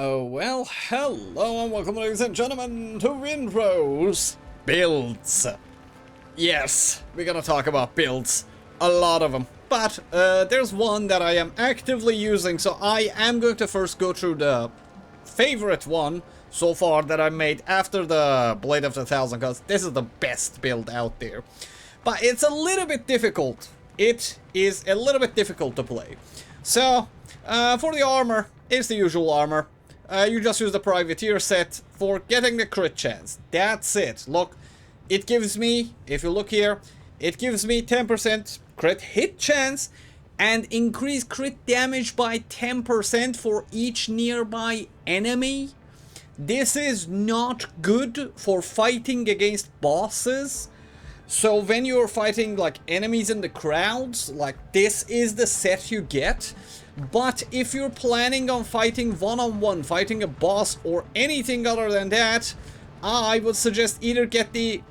Oh well, hello and welcome ladies and gentlemen to Windrose builds. Yes, we're gonna talk about builds, a lot of them, but there's one that I am actively using, so I am going to first go through the favorite one so far that I made after the Blade of the Thousand, because this is the best build out there. But it's a little bit difficult. It is a little bit difficult to play. So, for the armor, it's the usual armor. You just use the privateer set for getting the crit chance. That's it. Look, it gives me, if you look here, it gives me 10% crit hit chance and increase crit damage by 10% for each nearby enemy. This is not good for fighting against bosses. So when you're fighting like enemies in the crowds, like this is the set you get. But if you're planning on fighting one-on-one, fighting a boss or anything other than that, I would suggest either get the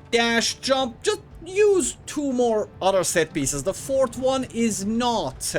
dash, jump, just use two more other set pieces. The fourth one is not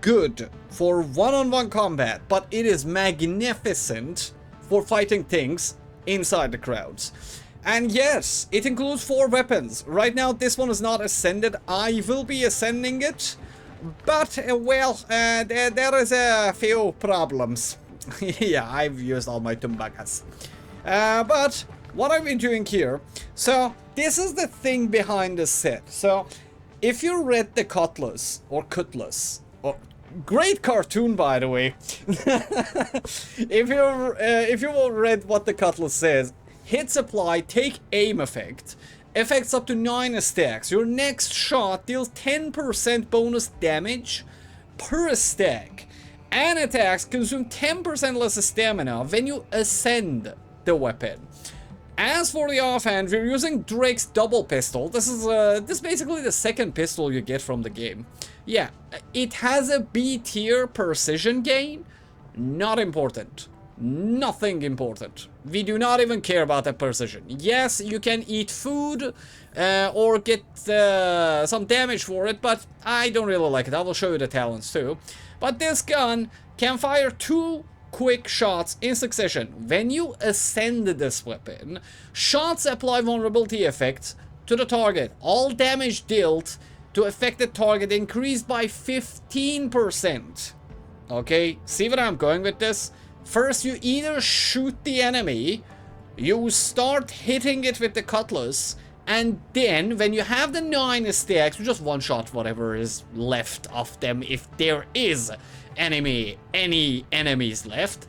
good for one-on-one combat, but it is magnificent for fighting things inside the crowds. And yes, it includes 4 weapons. Right now this one is not ascended. I will be ascending it. But, well, there is a few problems. Yeah, I've used all my tumbagas. But, what I've been doing here, so, this is the thing behind the set. So, if you read the Cutlass, or great cartoon by the way. If you read what the Cutlass says, hits apply, take aim effect. Effects up to 9 stacks. Your next shot deals 10% bonus damage per stack. And attacks consume 10% less stamina when you ascend the weapon. As for the offhand, we're using Drake's double pistol. This is basically the second pistol you get from the game. Yeah, it has a B tier precision gain. Not important. Nothing important. We do not even care about that precision. Yes, you can eat food or get some damage for it, but I don't really like it. I will show you the talents too. But this gun can fire 2 quick shots in succession. When you ascend this weapon, shots apply vulnerability effects to the target. All damage dealt to affected target increased by 15%. Okay, see where I'm going with this? First, you either shoot the enemy, you start hitting it with the Cutlass, and then, when you have the 9 stacks, you just one-shot whatever is left of them, if there is any enemies left.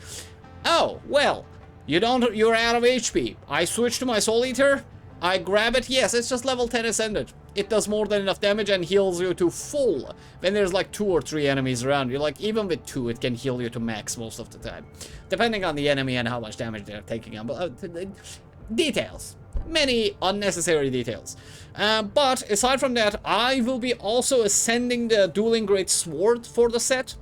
Oh, well, you're out of HP. I switch to my Soul Eater, I grab it, yes, it's just level 10 ascended. It does more than enough damage and heals you to full when there's like 2 or 3 enemies around you. Like, even with 2, it can heal you to max most of the time. Depending on the enemy and how much damage they're taking on. But, details. Many unnecessary details. But, aside from that, I will be also ascending the Dueling Great Sword for the set.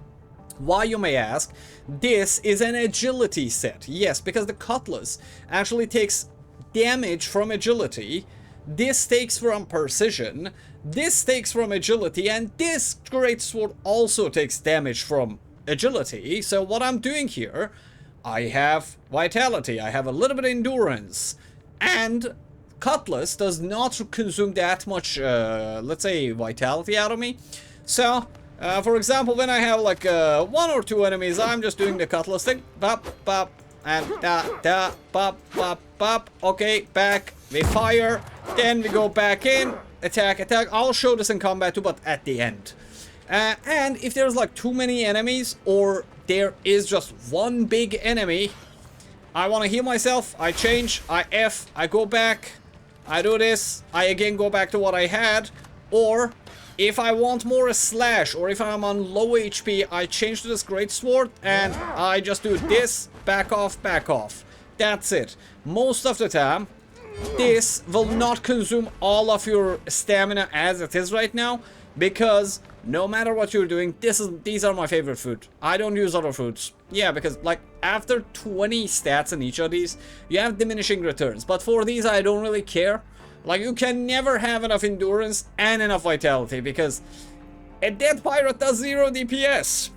Why, you may ask? This is an agility set. Yes, because the Cutlass actually takes damage from agility. This takes from precision, this takes from agility, and this great sword also takes damage from agility. So what I'm doing here, I have vitality, I have a little bit of endurance, and Cutlass does not consume that much, let's say, vitality out of me. So, for example, when I have like 1 or 2 enemies, I'm just doing the Cutlass thing, bop, bop, and da, bop, bop, bop. Okay, back, we fire, then we go back in, attack, attack. I'll show this in combat too, but at the end. And if there's like too many enemies, or there is just one big enemy, I want to heal myself, I change, I F, I go back, I do this, I again go back to what I had, or if I want more a slash, or if I'm on low HP, I change to this great sword, and I just do this, back off, back off. That's it. Most of the time, this will not consume all of your stamina as it is right now, because no matter what you're doing, these are my favorite food. I don't use other foods. Yeah, because like after 20 stats in each of these, you have diminishing returns. But for these, I don't really care. Like, you can never have enough endurance and enough vitality, because a dead pirate does 0 DPS.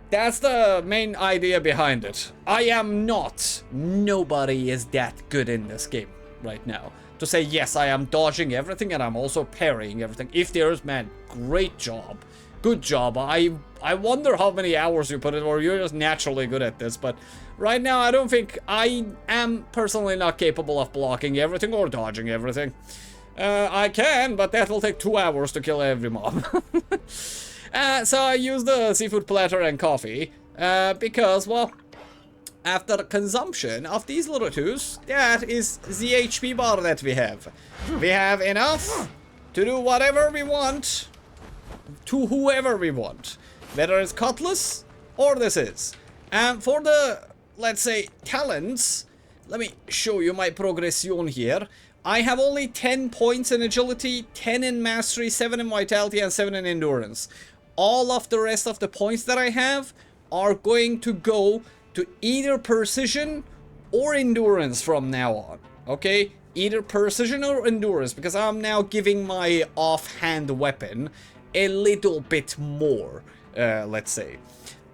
That's the main idea behind it. I am not. Nobody is that good in this game right now. To say, yes, I am dodging everything and I'm also parrying everything. If there's, man, great job. Good job. I wonder how many hours you put in, or you're just naturally good at this. But right now, I don't think I am personally not capable of blocking everything or dodging everything. I can, but that will take 2 hours to kill every mob. So I use the seafood platter and coffee because, well, after consumption of these little twos, that is the HP bar that we have. We have enough to do whatever we want to whoever we want, whether it's Cutlass or this is. And for the, let's say, talents, let me show you my progression here. I have only 10 points in agility, 10 in mastery, 7 in vitality, and 7 in endurance. All of the rest of the points that I have are going to go to either precision or endurance from now on. Okay? Either precision or endurance, because I'm now giving my offhand weapon a little bit more, let's say.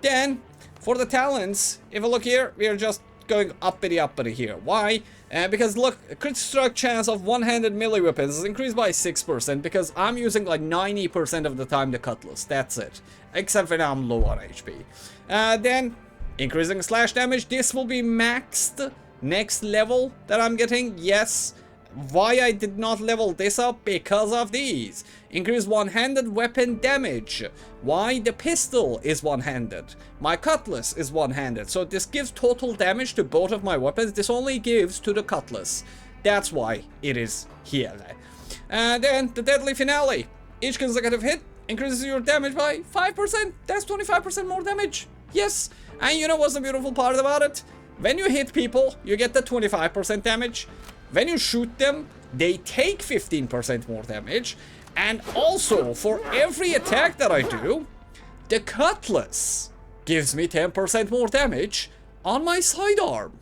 Then, for the talents, if I look here, we are just going uppity here. Why? Because look, crit strike chance of one-handed melee weapons is increased by 6% because I'm using like 90% of the time the Cutlass. That's it. Except when I'm low on HP. Then, increasing slash damage. This will be maxed next level that I'm getting. Yes. Why I did not level this up? Because of these. Increase one-handed weapon damage. Why? The pistol is one-handed. My Cutlass is one-handed. So this gives total damage to both of my weapons. This only gives to the Cutlass. That's why it is here. Then the deadly finale. Each consecutive hit increases your damage by 5%. That's 25% more damage. Yes. And you know what's the beautiful part about it? When you hit people, you get the 25% damage. When you shoot them, they take 15% more damage. And also, for every attack that I do, the Cutlass gives me 10% more damage on my sidearm.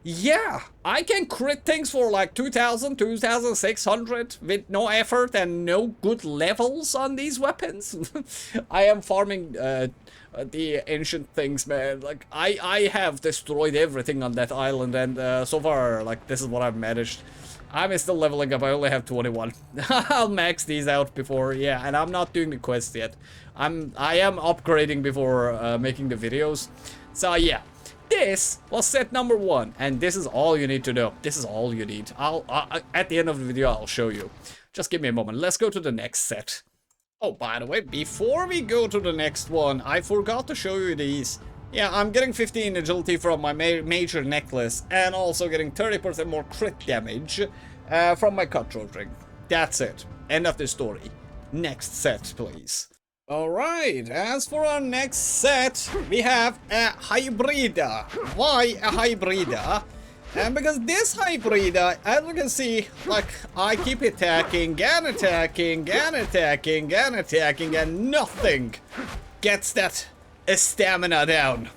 Yeah, I can crit things for like 2,000, 2,600 with no effort and no good levels on these weapons. I am farming the ancient things, man. Like, I have destroyed everything on that island, and so far, like, this is what I've managed. I'm still leveling up. I only have 21. I'll max these out before, yeah, and I'm not doing the quest yet. I am upgrading before making the videos. So yeah, this was set number 1, and this is all you need to know. This is all you need. At the end of the video, I'll show you. Just give me a moment. Let's go to the next set. Oh, by the way, before we go to the next one, I forgot to show you these. Yeah, I'm getting 15 agility from my major necklace, and also getting 30% more crit damage from my cutthroat ring. That's it. End of the story. Next set, please. Alright, as for our next set, we have a Hybrida. Why a Hybrida? And because this Hybrida, as you can see, like, I keep attacking and attacking and attacking and attacking, and nothing gets that stamina down.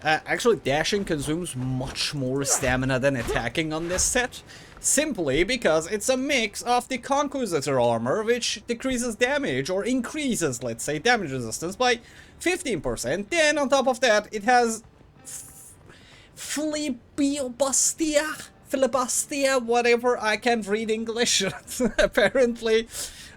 Actually, dashing consumes much more stamina than attacking on this set. Simply because it's a mix of the Conquisitor armor, which decreases damage, or increases, let's say, damage resistance by 15%. Then, on top of that, it has Filibustia, whatever, I can't read English, apparently,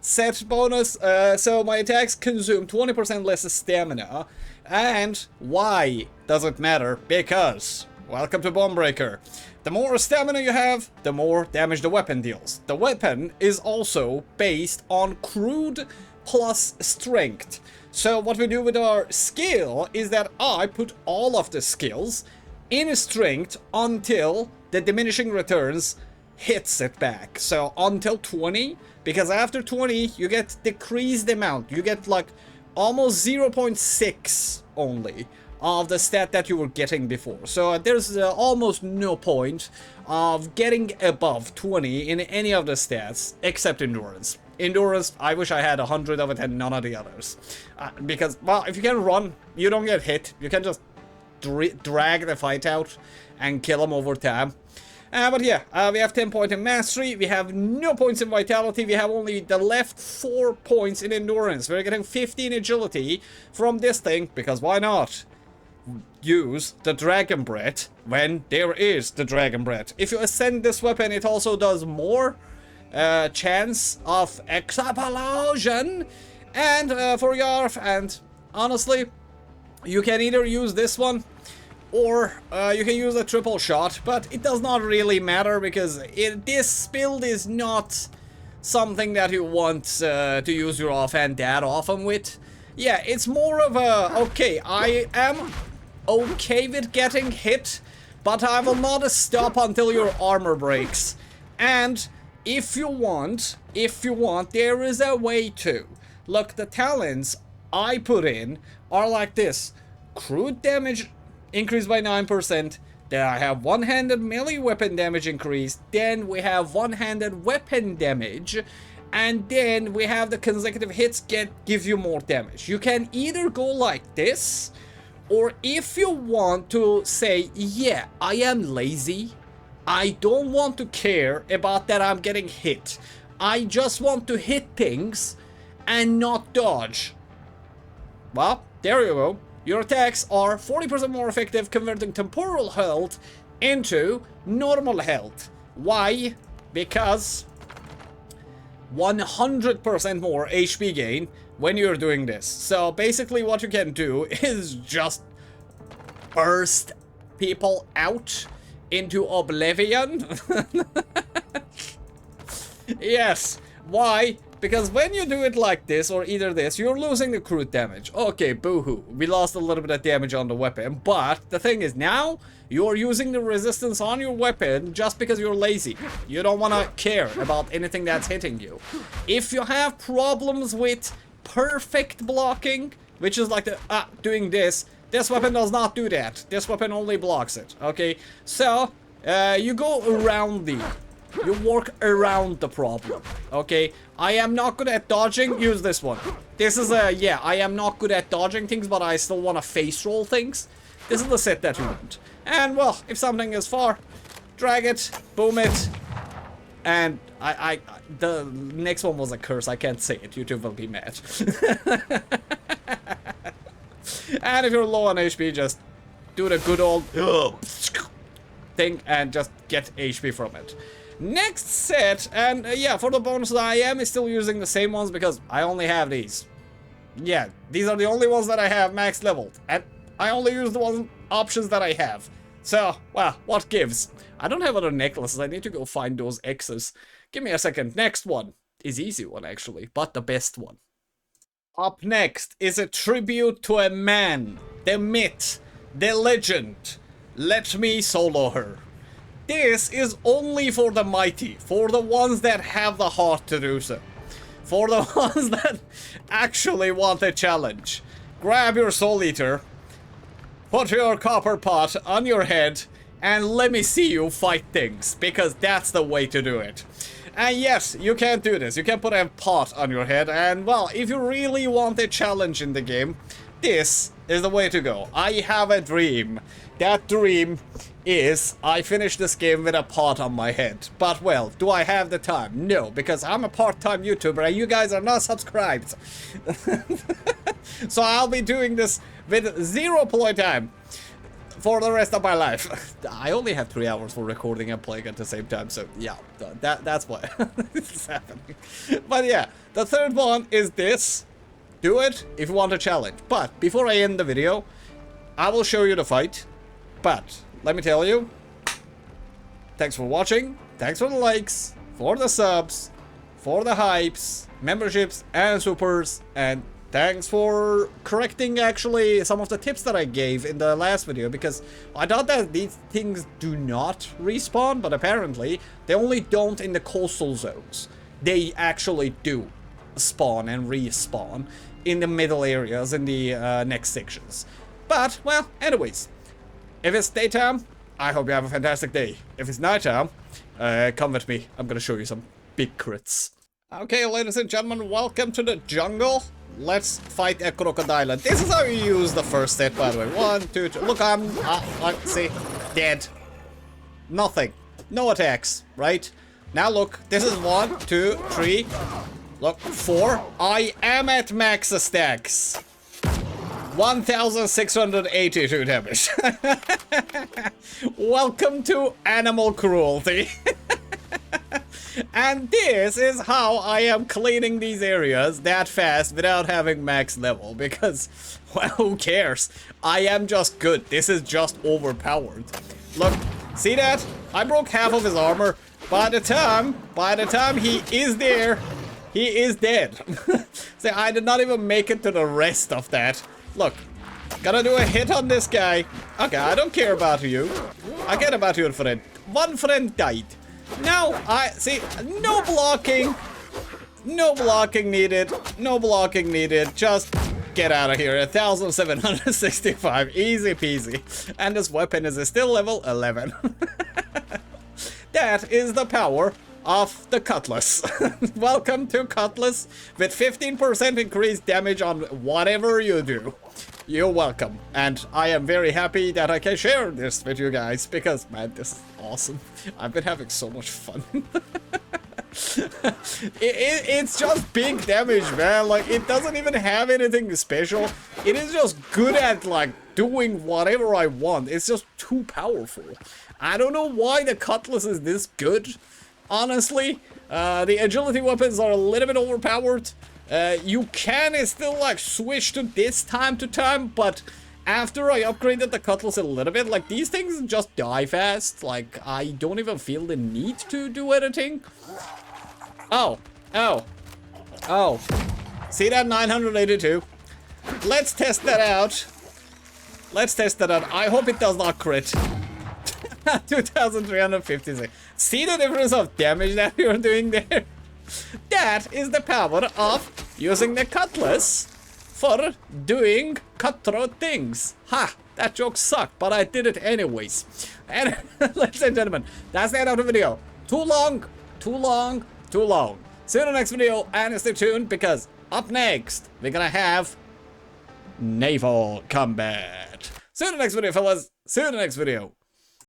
set bonus, so my attacks consume 20% less stamina. And why does it matter? Because, welcome to Bonebreaker. The more stamina you have, the more damage the weapon deals. The weapon is also based on crude plus strength. So what we do with our skill is that I put all of the skills in strength until the diminishing returns hits it back. So until 20, because after 20 you get decreased amount. You get like almost 0.6 only of the stat that you were getting before. So there's almost no point of getting above 20 in any of the stats except endurance. Endurance, I wish I had 100 of it and none of the others. Because, well, if you can run, you don't get hit. You can just drag the fight out and kill them over time. But yeah, we have 10 points in mastery, we have no points in vitality, we have only the left 4 points in endurance. We're getting 15 agility from this thing, because why not use the dragon breath when there is the dragon breath? If you ascend this weapon, it also does more chance of explosion and for Yarf, and honestly, you can either use this one or you can use a triple shot, but it does not really matter because this build is not something that you want to use your offhand that often with. Yeah, it's more of a, okay, I am okay with getting hit, but I will not stop until your armor breaks. And if you want, there is a way to. Look, the talents I put in are like this. Crude damage increased by 9%. Then I have one-handed melee weapon damage increased. Then we have one-handed weapon damage. And then we have the consecutive hits give you more damage. You can either go like this, or if you want to say, yeah, I am lazy, I don't want to care about that I'm getting hit, I just want to hit things and not dodge. Well, there you go. Your attacks are 40% more effective, converting temporal health into normal health. Why? Because 100% more HP gain when you're doing this. So basically what you can do is just burst people out into oblivion. Yes. Why? Because when you do it like this, or either this, you're losing the crude damage. Okay, boo-hoo. We lost a little bit of damage on the weapon, but the thing is now, you're using the resistance on your weapon just because you're lazy. You don't want to care about anything that's hitting you. If you have problems with perfect blocking, which is like the, doing this weapon does not do that. This weapon only blocks it, okay? So, you go around you work around the problem, okay? I am not good at dodging, use this one. This is yeah, I am not good at dodging things, but I still want to face roll things. This is the set that you want. And, well, if something is far, drag it, boom it, and the next one was a curse, I can't say it, YouTube will be mad. And if you're low on HP, just do the good old thing and just get HP from it. Next set, and yeah, for the bonus I am still using the same ones because I only have these. Yeah, these are the only ones that I have max leveled, and I only use the options that I have. So, well, what gives? I don't have other necklaces, I need to go find those X's. Give me a second. Next one is easy one actually, but the best one. Up next is a tribute to a man, the myth, the legend. Let me solo her. This is only for the mighty, for the ones that have the heart to do so. For the ones that actually want a challenge. Grab your soul eater, put your copper pot on your head, and let me see you fight things, because that's the way to do it. And yes, you can do this. You can put a pot on your head, and well, if you really want a challenge in the game, this is the way to go. I have a dream. That dream is I finish this game with a pot on my head. But well, do I have the time? No, because I'm a part-time YouTuber and you guys are not subscribed. So I'll be doing this with 0 playtime for the rest of my life. I only have 3 hours for recording and playing at the same time, so yeah, that's why this is happening. But yeah, the third one is this. Do it if you want a challenge. But before I end the video, I will show you the fight. But let me tell you, thanks for watching, thanks for the likes, for the subs, for the hypes, memberships and supers, and thanks for correcting actually some of the tips that I gave in the last video, because I thought that these things do not respawn, but apparently they only don't in the coastal zones. They actually do spawn and respawn in the middle areas in the next sections. But, well, anyways, if it's daytime, I hope you have a fantastic day. If it's nighttime, come with me. I'm gonna show you some big crits. Okay, ladies and gentlemen, welcome to the jungle. Let's fight a crocodile. This is how you use the first set, by the way. 1, 2, 3. Look, I'm see, dead. Nothing. no attacks, right? Now look, this is 1, 2, 3, look, 4. I am at max stacks. 1,682 damage. Welcome to animal cruelty. And this is how I am cleaning these areas that fast without having max level, because, well, who cares? I am just good. This is just overpowered. Look, see that? I broke half of his armor. By the time he is there, he is dead. See, I did not even make it to the rest of that. Look, gotta do a hit on this guy. Okay, I don't care about you. I care about your friend. One friend died. Now, see, no blocking. No blocking needed. No blocking needed. Just get out of here. 1,765. Easy peasy. And this weapon is still level 11. That is the power of the Cutlass. Welcome to Cutlass with 15% increased damage on whatever you do. You're welcome. And I am very happy that I can share this with you guys because, man, this is awesome. I've been having so much fun. It's just big damage, man. Like, it doesn't even have anything special. It is just good at, like, doing whatever I want. It's just too powerful. I don't know why the Cutlass is this good, honestly. The agility weapons are a little bit overpowered. You can still, like, switch to this time to time, but after I upgraded the Cutlass a little bit, like, these things just die fast. Like, I don't even feel the need to do anything. Oh. See that 982? Let's test that out. I hope it does not crit. 2,356. See the difference of damage that you're doing there? That is the power of using the Cutlass for doing cutthroat things. Ha! That joke sucked, but I did it anyways. And ladies and gentlemen, that's the end of the video. Too long. See you in the next video, and stay tuned because up next we're gonna have Naval Combat. See you in the next video, fellas. See you in the next video.